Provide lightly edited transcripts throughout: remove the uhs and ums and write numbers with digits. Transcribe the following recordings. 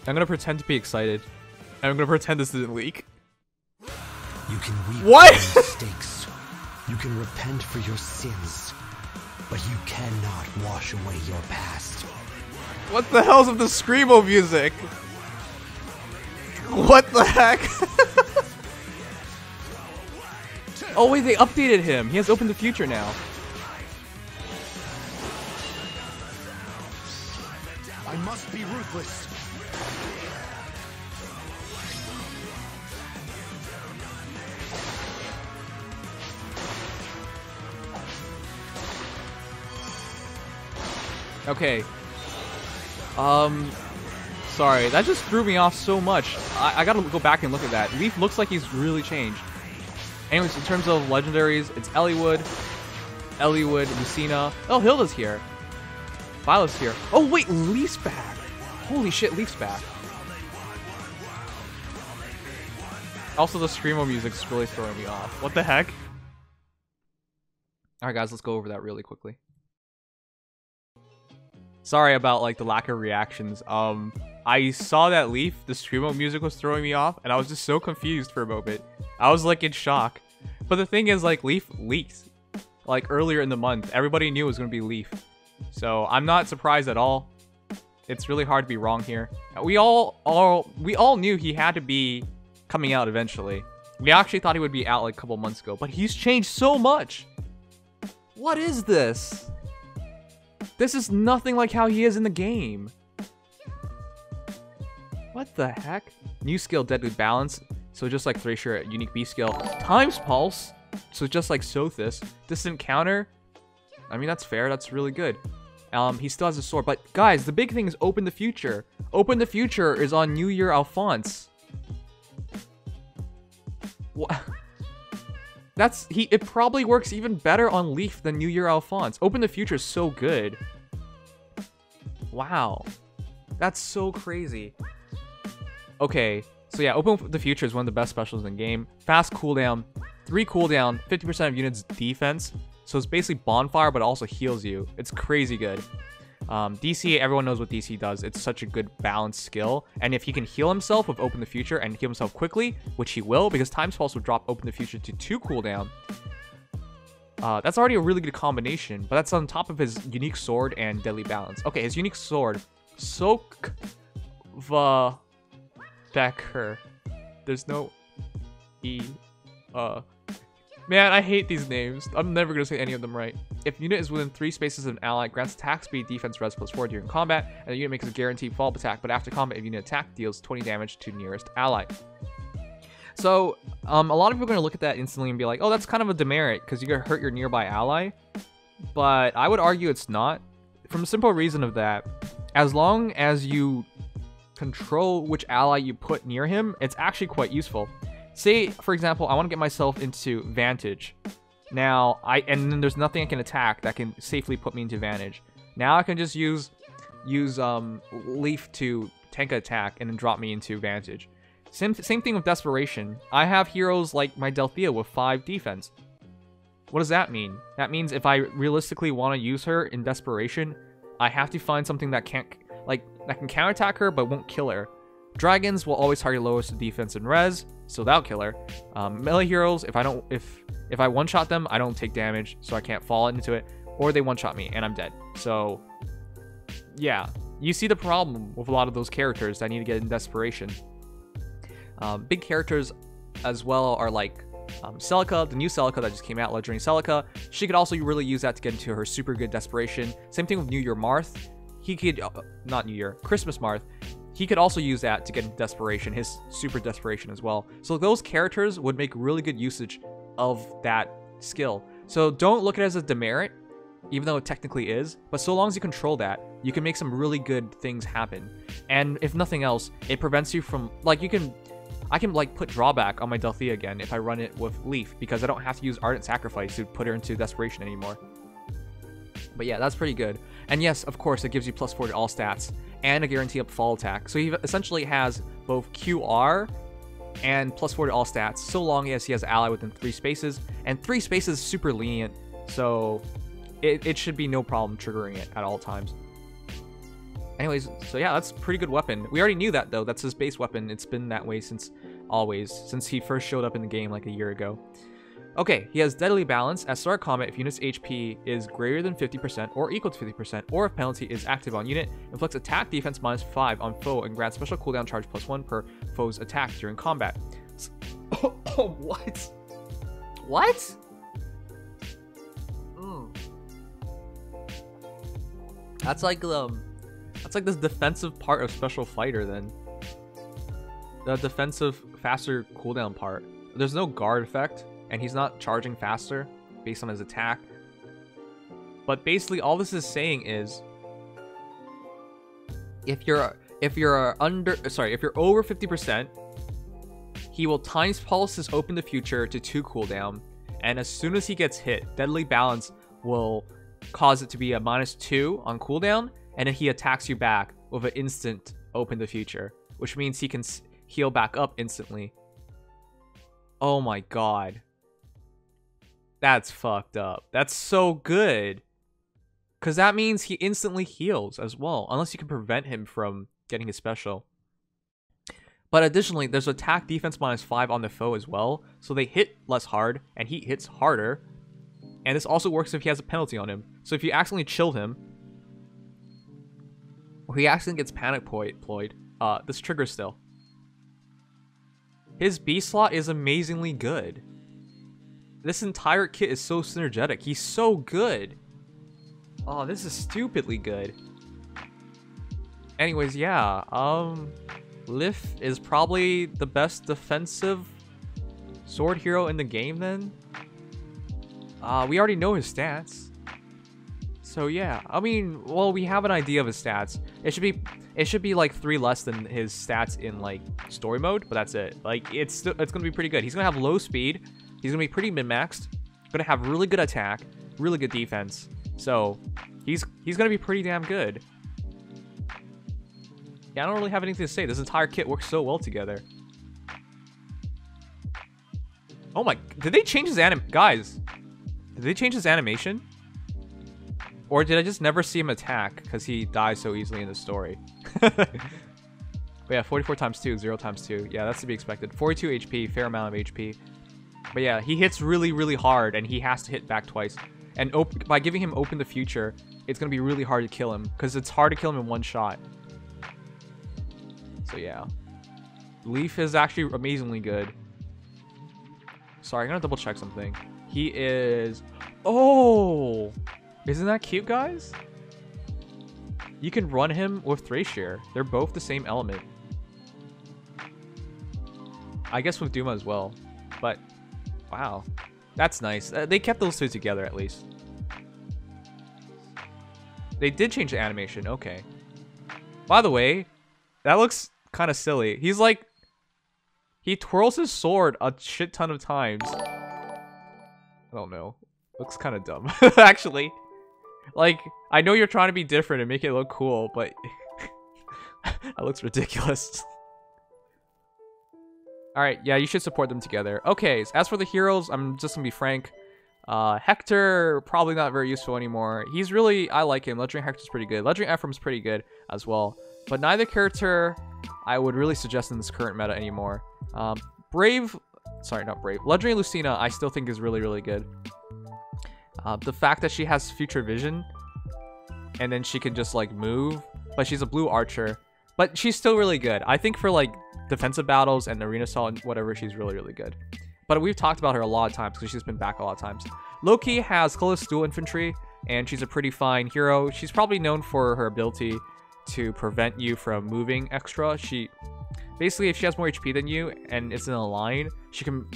I'm gonna pretend to be excited. And I'm gonna pretend this didn't leak. You can weep What? for your mistakes. You can repent for your sins. But you cannot wash away your past. What the hell's with the screamo music? What the heck? Oh wait, they updated him. He has Open the Future now. I must be ruthless. Okay. Sorry, that just threw me off so much. I gotta go back and look at that. Lif looks like he's really changed. Anyways, in terms of legendaries, it's Eliwood, Lucina. Oh, Hilda's here. Violet's here. Oh wait, Lif's back. Holy shit, Lif's back. Also, the screamo music's really throwing me off. What the heck? Alright guys, let's go over that really quickly. Sorry about like the lack of reactions. I saw that Lif, the screamo music was throwing me off, and I was just so confused for a moment. I was like in shock. But the thing is, like, Lif leaked like earlier in the month. Everybody knew it was gonna be Lif. So I'm not surprised at all. It's really hard to be wrong here. We all knew he had to be coming out eventually. We actually thought he would be out like a couple months ago, but he's changed so much. What is this? This is nothing like how he is in the game. What the heck? New skill, Deadly Balance. So just like Thracia, unique B skill. Times Pulse. So just like Sothis. Distant Counter. I mean, that's fair. That's really good. He still has a sword. But guys, the big thing is Open the Future. Open the Future is on New Year Alfonse. What? It probably works even better on Lif than New Year Alfonse. Open the Future is so good. Wow. That's so crazy. Okay, so yeah, Open the Future is one of the best specials in the game. Fast cooldown, 3 cooldown, 50% of units defense. So it's basically Bonfire, but it also heals you. It's crazy good. DC, everyone knows what DC does. It's such a good balanced skill. And if he can heal himself with Open the Future and heal himself quickly, which he will, because Times Pulse would drop Open the Future to 2 cooldown. That's already a really good combination, but that's on top of his unique sword and Deadly Balance. Okay, his unique sword, Soak Becker. There's no E. Man, I hate these names. I'm never gonna say any of them right. If unit is within 3 spaces of an ally, grants attack speed, defense, res +4 during combat, and the unit makes a guaranteed follow-up attack, but after combat, if unit attack, deals 20 damage to nearest ally. So, a lot of people are gonna look at that instantly and be like, oh, that's kind of a demerit, because you're gonna hurt your nearby ally. But I would argue it's not. From a simple reason of that, as long as you control which ally you put near him, it's actually quite useful. Say, for example, I want to get myself into Vantage. Now, and then there's nothing I can attack that can safely put me into Vantage. Now I can just use Lif to tank an attack and then drop me into Vantage. Same thing with Desperation. I have heroes like my Delthea with 5 defense. What does that mean? That means if I realistically want to use her in Desperation, I have to find something that can counterattack her but won't kill her. Dragons will always target lowest defense and res, so that'll kill her. Melee heroes, if I one-shot them, I don't take damage, so I can't fall into it, or they one-shot me and I'm dead. So yeah, you see the problem with a lot of those characters that need to get in Desperation. Big characters as well are like Celica, the new Celica that just came out, Legendary Celica. She could also really use that to get into her super good Desperation. Same thing with New Year Marth. He could, not New Year, Christmas Marth. He could also use that to get into Desperation, his super Desperation as well. So those characters would make really good usage of that skill. So don't look at it as a demerit, even though it technically is. But so long as you control that, you can make some really good things happen. And if nothing else, it prevents you from, like, I can like put drawback on my Delthea again if I run it with Lif, because I don't have to use Ardent Sacrifice to put her into Desperation anymore. But yeah, that's pretty good. And yes, of course, it gives you +4 to all stats and a guarantee up fall attack. So he essentially has both QR and +4 to all stats, so long as he has ally within 3 spaces. And 3 spaces is super lenient, so it should be no problem triggering it at all times. Anyways, so yeah, that's a pretty good weapon. We already knew that though. That's his base weapon. It's been that way since always, since he first showed up in the game like a year ago. Okay, he has Deadly Balance. At start of combat, if unit's HP is greater than 50% or equal to 50%, or if penalty is active on unit, inflicts attack defense -5 on foe and grants special cooldown charge +1 per foe's attack during combat. Oh, what? What? That's like this defensive part of Special Fighter then. The defensive faster cooldown part. There's no guard effect, and he's not charging faster based on his attack. But basically all this is saying is if you're over 50%, he will times pulse his Open the Future to 2 cooldown, and as soon as he gets hit, Deadly Balance will cause it to be a -2 on cooldown, and then he attacks you back with an instant Open the Future, which means he can heal back up instantly. Oh my god. That's fucked up. That's so good. Because that means he instantly heals as well, unless you can prevent him from getting his special. But additionally, there's attack defense -5 on the foe as well, so they hit less hard, and he hits harder. And this also works if he has a penalty on him. So if you accidentally chill him, or he accidentally gets panic ployed, this triggers still. His B slot is amazingly good. This entire kit is so synergetic. He's so good. Oh, this is stupidly good. Anyways, yeah. Lif is probably the best defensive sword hero in the game then. We already know his stats. So yeah, I mean, well, we have an idea of his stats. It should be like 3 less than his stats in like story mode, but that's it. Like it's gonna be pretty good. He's gonna have low speed. He's gonna be pretty min-maxed. Gonna have really good attack, really good defense. So he's gonna be pretty damn good. Yeah, I don't really have anything to say. This entire kit works so well together. Oh my, did they change his guys? Did they change his animation? Or did I just never see him attack because he dies so easily in the story? But yeah, 44 times 2, 0 times 2. Yeah, that's to be expected. 42 HP, fair amount of HP. But yeah, he hits really, really hard, and he has to hit back twice. And by giving him Open the Future, it's going to be really hard to kill him, because it's hard to kill him in one shot. So yeah. Lif is actually amazingly good. Sorry, I'm going to double check something. He is... Oh! Isn't that cute, guys? You can run him with Thracier. They're both the same element. I guess with Duma as well. But, wow. That's nice. They kept those two together, at least. They did change the animation. Okay. By the way, that looks kind of silly. He's like... He twirls his sword a shit ton of times. I don't know. Looks kind of dumb, actually. Like, I know you're trying to be different and make it look cool, but that looks ridiculous. Alright, yeah, you should support them together. Okay, so as for the heroes, I'm just gonna be frank. Hector, probably not very useful anymore. He's really, I like him. Legendary Hector's pretty good. Legendary Ephraim's pretty good as well. But neither character I would really suggest in this current meta anymore. Legendary Lucina, I still think is really, really good. The fact that she has future vision and then she can just like move, but she's a blue archer, but she's still really good. I think for like defensive battles and arena assault and whatever, she's really, really good. But we've talked about her a lot of times because she's been back a lot of times. Loki has colorless dual infantry, and she's a pretty fine hero. She's probably known for her ability to prevent you from moving extra. Basically, if she has more HP than you and it's in a line, she can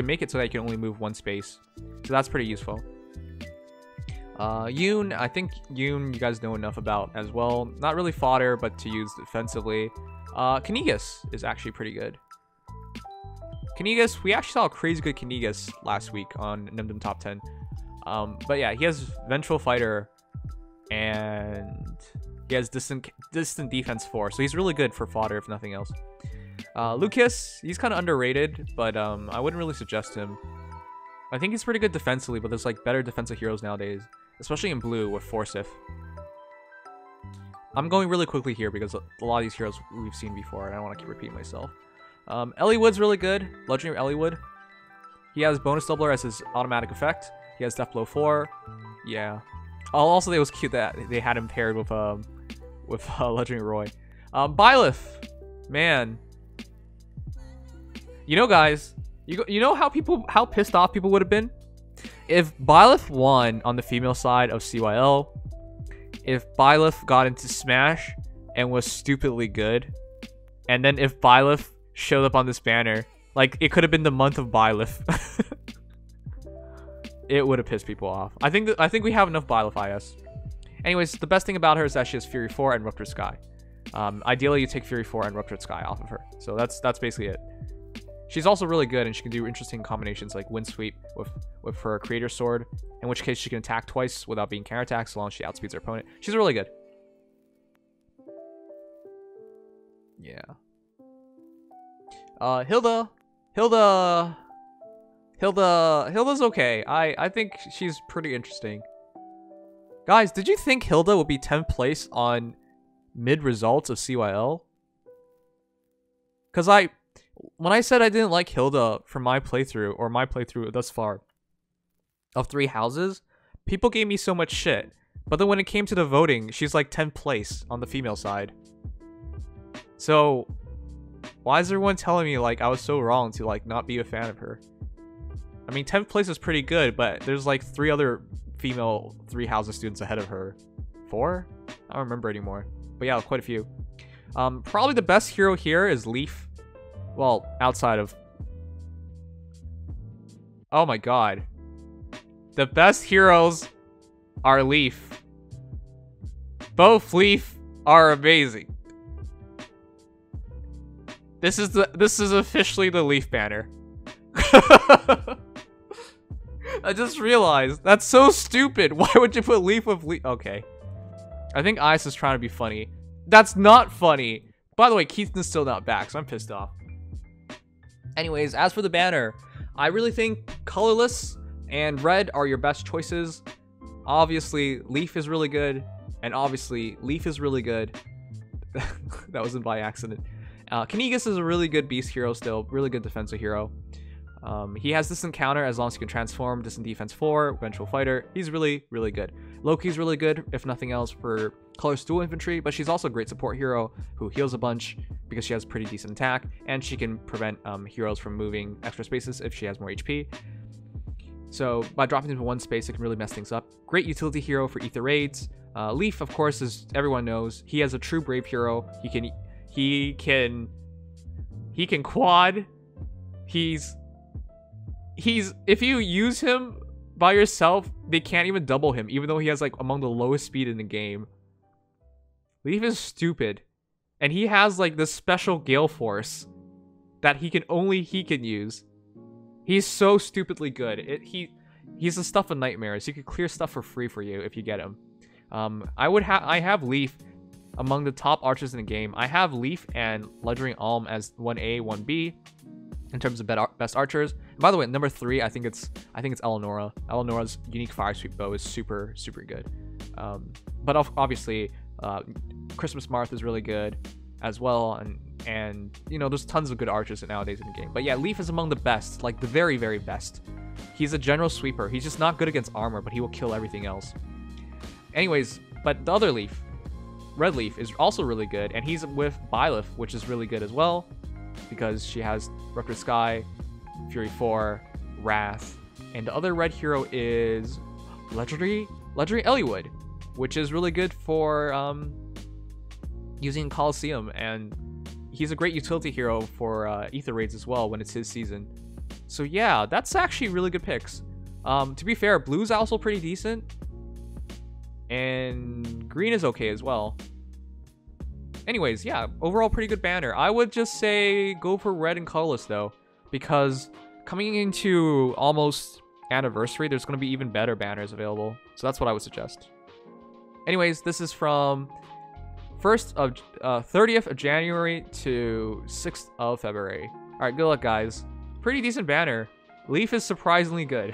make it so that you can only move one space. So that's pretty useful. Yoon, I think Yoon you guys know enough about as well. Not really fodder, but to use defensively. Kanigas is actually pretty good. Kanigas, we actually saw a crazy good Kanigas last week on Nimdom Top 10. But yeah, he has Vengeful Fighter and he has distant defense 4, so he's really good for fodder if nothing else. Lucas, he's kind of underrated, but I wouldn't really suggest him. I think he's pretty good defensively, but there's like better defensive heroes nowadays, especially in blue with Forsyth. I'm going really quickly here because a lot of these heroes we've seen before, and I don't want to keep repeating myself. Eliwood's really good. Legendary Eliwood. He has bonus doubler as his automatic effect. He has Death Blow 4. Yeah. Also, it was cute that they had him paired with Legendary Roy. Bylif, man. You know, guys, you know how pissed off people would have been if Bylif won on the female side of CYL. If Bylif got into Smash and was stupidly good, and then if Bylif showed up on this banner, like it could have been the month of Bylif. It would have pissed people off. I think we have enough Bylif IS. Anyways, the best thing about her is that she has Fury 4 and Ruptured Sky. Ideally, you take Fury 4 and Ruptured Sky off of her. So that's basically it. She's also really good, and she can do interesting combinations like Wind Sweep with her Creator Sword, in which case she can attack twice without being counterattacked so long as she outspeeds her opponent. She's really good. Yeah. Hilda's okay. I think she's pretty interesting. Guys, did you think Hilda would be 10th place on mid results of CYL? Because when I said I didn't like Hilda for my playthrough thus far of 3 houses, people gave me so much shit. But then when it came to the voting, she's like 10th place on the female side. So why is everyone telling me like I was so wrong to like not be a fan of her? I mean, 10th place is pretty good, but there's like 3 other female 3 houses students ahead of her. 4? I don't remember anymore. But yeah, quite a few. Probably the best hero here is Lif. Well, outside of... Oh my god. The best heroes are Lif. Both Lif are amazing. This is officially the Lif Banner. I just realized that's so stupid. Why would you put Lif with Lif? Okay. I think Ice is trying to be funny. That's not funny. By the way, Keaton's still not back, so I'm pissed off. Anyways, as for the banner, I really think colorless and red are your best choices. Obviously, Lif is really good, and obviously, Lif is really good. That wasn't by accident. Kanigas is a really good beast hero still, really good defensive hero. He has distant counter as long as he can transform, distant defense 4, vengeful fighter. He's really, really good. Loki's really good, if nothing else, for color dual infantry, but she's also a great support hero who heals a bunch because she has pretty decent attack, and she can prevent heroes from moving extra spaces if she has more HP. So by dropping into one space, it can really mess things up. Great utility hero for ether raids. Lif, of course, as everyone knows, he has a true brave hero. He can quad. He's if you use him by yourself, they can't even double him, even though he has like among the lowest speed in the game. Lif is stupid, and he has like this special Gale Force that only he can use. He's so stupidly good. He's the stuff of nightmares. He could clear stuff for free for you if you get him. I have Lif among the top archers in the game. I have Lif and Legendary Alm as 1A, 1B in terms of best archers. And by the way, number 3, I think it's Eleonora. Eleonora's unique fire sweep bow is super good. But obviously, Christmas Marth is really good as well, and you know, there's tons of good archers nowadays in the game. But yeah, Lif is among the best, like the very, very best. He's a general sweeper. He's just not good against armor, but he will kill everything else. Anyways, but the other Lif, Red Lif, is also really good, and he's with Bylif, which is really good as well, because she has Ruptured Sky, Fury 4, Wrath, and the other red hero is Legendary Eliwood, which is really good for using Coliseum, and he's a great utility hero for Ether Raids as well when it's his season. So yeah, that's actually really good picks. To be fair, blue's also pretty decent, and green is okay as well. Anyways, yeah, overall pretty good banner. I would just say go for red and colorless though, because coming into almost anniversary, there's going to be even better banners available. So that's what I would suggest. Anyways, this is from 30th of January to 6th of February. All right, good luck, guys. Pretty decent banner. Lif is surprisingly good.